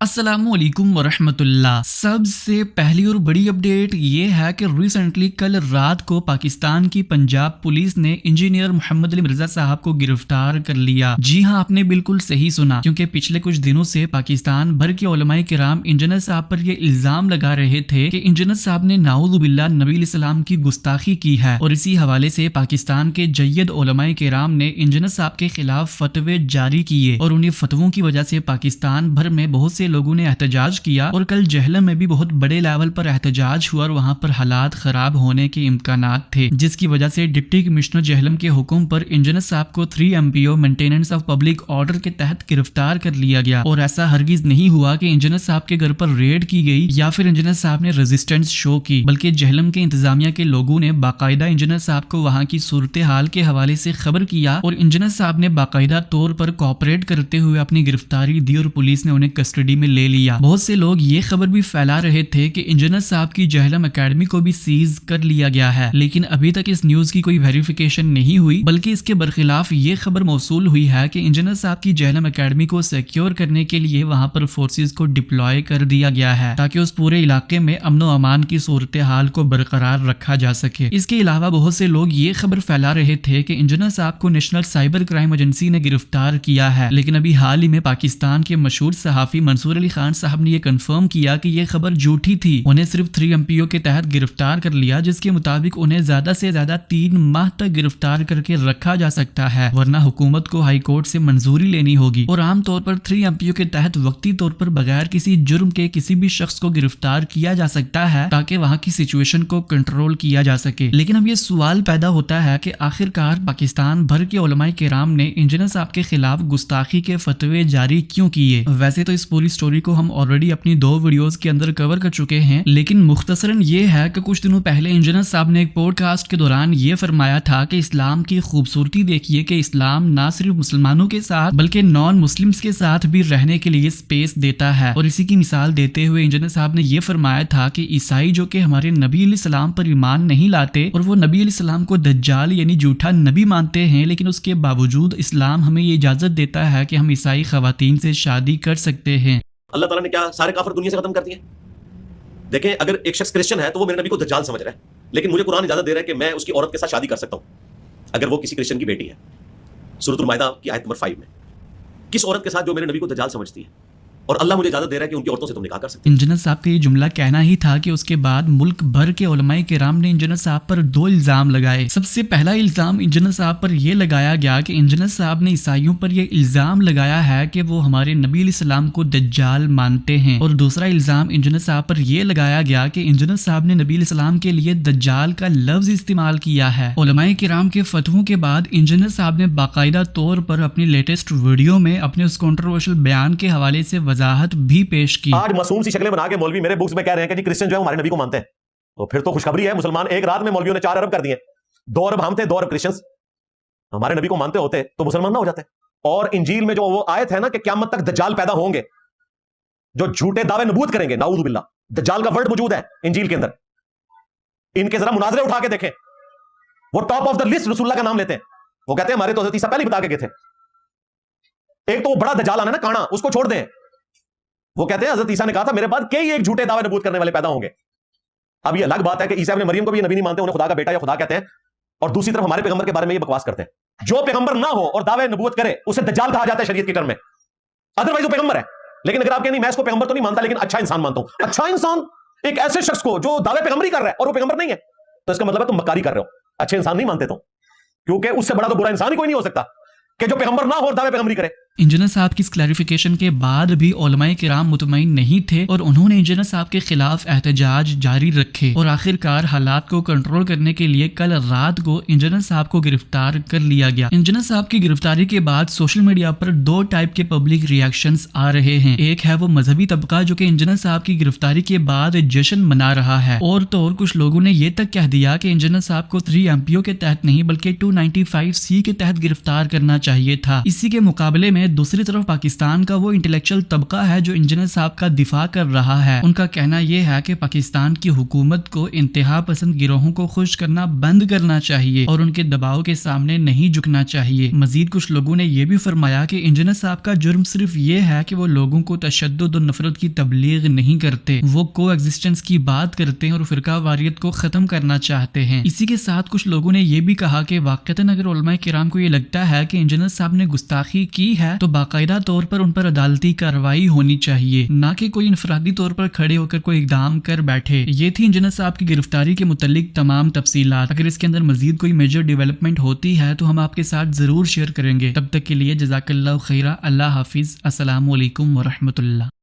السلام علیکم ورحمۃ اللہ۔ سب سے پہلی اور بڑی اپڈیٹ یہ ہے کہ ریسنٹلی کل رات کو پاکستان کی پنجاب پولیس نے انجینئر محمد علی مرزا صاحب کو گرفتار کر لیا۔ جی ہاں، آپ نے بالکل صحیح سنا، کیونکہ پچھلے کچھ دنوں سے پاکستان بھر کے علماء کرام انجینئر صاحب پر یہ الزام لگا رہے تھے کہ انجینئر صاحب نے نعوذ باللہ نبی علیہ السلام کی گستاخی کی ہے، اور اسی حوالے سے پاکستان کے جید علماء کرام نے انجینئر صاحب کے خلاف فتوے جاری کیے، اور انہیں فتووں کی وجہ سے پاکستان بھر میں بہت سے لوگوں نے احتجاج کیا، اور کل جہلم میں بھی بہت بڑے لیول پر احتجاج ہوا اور وہاں پر حالات خراب ہونے کے امکانات تھے، جس کی وجہ سے ڈپٹی کمشنر جہلم کے حکم پر انجینئر صاحب کو 3 MPO maintenance of public order کے تحت گرفتار کر لیا گیا۔ اور ایسا ہرگز نہیں ہوا کہ انجینئر صاحب کے گھر پر ریڈ کی گئی یا پھر انجینئر صاحب نے ریزسٹنس شو کی، بلکہ جہلم کے انتظامیہ کے لوگوں نے باقاعدہ انجینئر صاحب کو وہاں کی صورتحال کے حوالے سے خبر کیا، اور انجینئر صاحب نے باقاعدہ طور پر کوآپریٹ کرتے ہوئے اپنی گرفتاری دی اور پولیس نے انہیں کسٹڈی میں لے لیا۔ بہت سے لوگ یہ خبر بھی پھیلا رہے تھے کہ انجینئر صاحب کی جہلم اکیڈمی کو بھی سیز کر لیا گیا ہے، لیکن ابھی تک اس نیوز کی کوئی ویریفیکیشن نہیں ہوئی، بلکہ اس کے برخلاف یہ خبر موصول ہوئی ہے کہ انجینئر صاحب کی جہلم اکیڈمی کو سیکیور کرنے کے لیے وہاں پر فورسز کو ڈپلوائے کر دیا گیا ہے، تاکہ اس پورے علاقے میں امن و امان کی صورتحال کو برقرار رکھا جا سکے۔ اس کے علاوہ بہت سے لوگ یہ خبر پھیلا رہے تھے کہ انجینئر صاحب کو نیشنل سائبر کرائم ایجنسی نے گرفتار کیا ہے، لیکن ابھی حال ہی میں پاکستان کے مشہور صحافی منصور علی خان صاحب نے یہ کنفرم کیا کہ یہ خبر جھوٹی تھی، انہیں صرف 3 MPO کے تحت گرفتار کر لیا، جس کے مطابق انہیں زیادہ سے زیادہ 3 ماہ تک گرفتار کر کے رکھا جا سکتا ہے، ورنہ حکومت کو ہائی کورٹ سے منظوری لینی ہوگی، اور عام طور پر 3 MPO کے تحت وقتی طور پر بغیر کسی جرم کے کسی بھی شخص کو گرفتار کیا جا سکتا ہے، تاکہ وہاں کی سچویشن کو کنٹرول کیا جا سکے۔ لیکن اب یہ سوال پیدا ہوتا ہے کہ آخر کار پاکستان بھر کے علماء کرام نے انجینئر صاحب کے خلاف گستاخی کے فتوے جاری کیوں کیے؟ ویسے تو اس پوری سٹوری کو ہم آلریڈی اپنی 2 ویڈیوز کے اندر کور کر چکے ہیں، لیکن مختصراً یہ ہے کہ کچھ دنوں پہلے انجینئر صاحب نے ایک پوڈ کاسٹ کے دوران یہ فرمایا تھا کہ اسلام کی خوبصورتی دیکھیے کہ اسلام نہ صرف مسلمانوں کے ساتھ بلکہ نان مسلمز کے ساتھ بھی رہنے کے لیے سپیس دیتا ہے، اور اسی کی مثال دیتے ہوئے انجینئر صاحب نے یہ فرمایا تھا کہ عیسائی جو کہ ہمارے نبی علیہ السلام پر ایمان نہیں لاتے اور وہ نبی علیہ السلام کو دجال یعنی جھوٹا نبی مانتے ہیں، لیکن اس کے باوجود اسلام ہمیں یہ اجازت دیتا ہے کہ ہم عیسائی خواتین سے شادی کر سکتے ہیں۔ اللہ تعالیٰ نے کیا سارے کافر دنیا سے ختم کر دیے؟ دیکھیں، اگر ایک شخص کرسچن ہے تو وہ میرے نبی کو دجال سمجھ رہا ہے، لیکن مجھے قرآن اجازت دے رہا ہے کہ میں اس کی عورت کے ساتھ شادی کر سکتا ہوں اگر وہ کسی کرسچن کی بیٹی ہے۔ سورۃ المائدہ کی آیت نمبر 5 میں کس عورت کے ساتھ جو میرے نبی کو دجال سمجھتی ہے، اور اللہ مجھے اجازت دے رہا ہے کہ ان کی عورتوں سے تم نکاح کر سکتے ہیں۔ انجینئر صاحب کا یہ جملہ کہنا ہی تھا کہ اس کے بعد ملک بھر کے علماء کرام نے انجینئر صاحب پر 2 الزام لگائے۔ سب سے پہلا الزام انجینئر صاحب پر یہ لگایا گیا کہ انجینئر صاحب نے عیسائیوں پر یہ الزام لگایا ہے کہ وہ ہمارے نبی علیہ السلام کو دجال مانتے ہیں، اور دوسرا الزام انجینئر صاحب پر یہ لگایا گیا کہ انجینئر صاحب نے نبی علیہ السلام کے لیے دجال کا لفظ استعمال کیا ہے۔ علماء کرام کے فتووں کے بعد انجینئر صاحب نے باقاعدہ طور پر اپنی لیٹسٹ ویڈیو میں اپنے اس کنٹروورشل بیان کے حوالے سے وضاحت بھی پیش کی۔ آج معصوم سی شکلیں بنا کے مولوی میرے بکس میں کہہ رہے ہیں کہ جی کرسچن جو ہے ہمارے نبی کو مانتے ہیں، تو پھر تو خوشخبری ہے، مسلمان ایک رات میں مولویوں نے 4 ارب کر دیے، 2 ارب ہم تھے، 2 ارب کرسچنز ہمارے نبی کو مانتے ہوتے تو مسلمان نہ ہو جاتے۔ اور انجیل میں جو وہ آیت ہے نا کہ قیامت تک دجال پیدا ہوں گے جو جھوٹے دعوے نبوت کریں گے، نعوذ باللہ، دجال کا ورڈ موجود ہے انجیل کے اندر، ان کے ذرا مناظرے اٹھا کے دیکھیں، وہ ٹاپ آف دا لسٹ رسول اللہ کا نام لیتے ہیں، وہ کہتے ہیں ہمارے تو حضرت عیسیٰ پہلے بتا کے گئے تھے۔ ایک تو وہ بڑا دجال آنا نا کانا، اس کو چھوڑ دیں، وہ کہتے ہیں حضرت عیسیٰ نے کہا تھا میرے بعد کئی ایک جھوٹے دعوے نبوت کرنے والے پیدا ہوں گے۔ اب یہ الگ بات ہے کہ عیسیٰ ابن مریم کو بھی نبی نہیں مانتے، انہیں خدا کا بیٹا یا خدا کہتے ہیں، اور دوسری طرف ہمارے پیغمبر کے بارے میں یہ بکواس کرتے ہیں۔ جو پیغمبر نہ ہو اور دعوے نبوت کرے اسے دجال کہا جاتا ہے شریعت کی ٹرم میں، ادروائز وہ پیغمبر ہے۔ لیکن اگر آپ کہیں میں اس کو پیغمبر تو نہیں مانتا لیکن اچھا انسان مانتا ہوں، اچھا انسان ایک ایسے شخص کو جو دعوے پیغمبری کر رہا ہے اور وہ پیغمبر نہیں ہے، تو اس کا مطلب ہے تم مکاری کر رہے ہو، اچھے انسان نہیں مانتے، تو کیونکہ اس سے بڑا تو برا انسان ہی کوئی نہیں ہو سکتا کہ جو پیغمبر نہ ہو اور دعوے پیغمبری کرے۔ انجینئر صاحب کی اس کلیریفیکیشن کے بعد بھی علماء کرام مطمئن نہیں تھے اور انہوں نے انجینئر صاحب کے خلاف احتجاج جاری رکھے، اور آخر کار حالات کو کنٹرول کرنے کے لیے کل رات کو انجینئر صاحب کو گرفتار کر لیا گیا۔ انجینئر صاحب کی گرفتاری کے بعد سوشل میڈیا پر 2 ٹائپ کے پبلک ریاکشنز آ رہے ہیں۔ ایک ہے وہ مذہبی طبقہ جو کہ انجینئر صاحب کی گرفتاری کے بعد جشن منا رہا ہے، اور تو اور کچھ لوگوں نے یہ تک کہہ دیا کہ انجینئر صاحب کو 3 MPO کے تحت نہیں بلکہ 295C کے تحت گرفتار کرنا چاہیے تھا۔ اسی کے مقابلے میں ہیں. دوسری طرف پاکستان کا وہ انٹلیکچوئل طبقہ ہے جو انجینئر صاحب کا دفاع کر رہا ہے. ان کا کہنا یہ ہے کہ پاکستان کی حکومت کو انتہا پسند گروہوں کو خوش کرنا بند کرنا چاہیے اور ان کے دباؤ کے سامنے نہیں جھکنا چاہیے. مزید کچھ لوگوں نے یہ بھی فرمایا کہ انجینئر صاحب کا جرم صرف یہ ہے کہ وہ لوگوں کو تشدد اور نفرت کی تبلیغ نہیں کرتے, وہ کو ایگزسٹنس کی بات کرتے ہیں اور فرقہ واریت کو ختم کرنا چاہتے ہیں. اسی کے ساتھ کچھ لوگوں نے یہ بھی کہا کہ واقعتاً اگر علماء کرام کو یہ لگتا ہے کہ انجینئر صاحب نے گستاخی کی ہے تو باقاعدہ طور پر ان پر عدالتی کارروائی ہونی چاہیے, نہ کہ کوئی انفرادی طور پر کھڑے ہو کر کوئی اقدام کر بیٹھے. یہ تھی انجینئر صاحب کی گرفتاری کے متعلق تمام تفصیلات. اگر اس کے اندر مزید کوئی میجر ڈیولپمنٹ ہوتی ہے تو ہم آپ کے ساتھ ضرور شیئر کریں گے. تب تک کے لیے جزاک اللہ خیرہ. اللہ حافظ. السلام علیکم ورحمۃ اللہ.